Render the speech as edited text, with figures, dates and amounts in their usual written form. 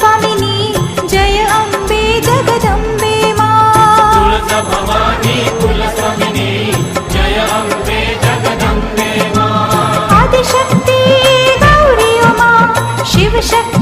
स्वामिनी जय अम्बे जगदम्बे मा तुळजा भवानी कुलस्वामिनी जय अम्बे जगदम्बे मा आदिशक्ती गौरी उमा शिवशक्ती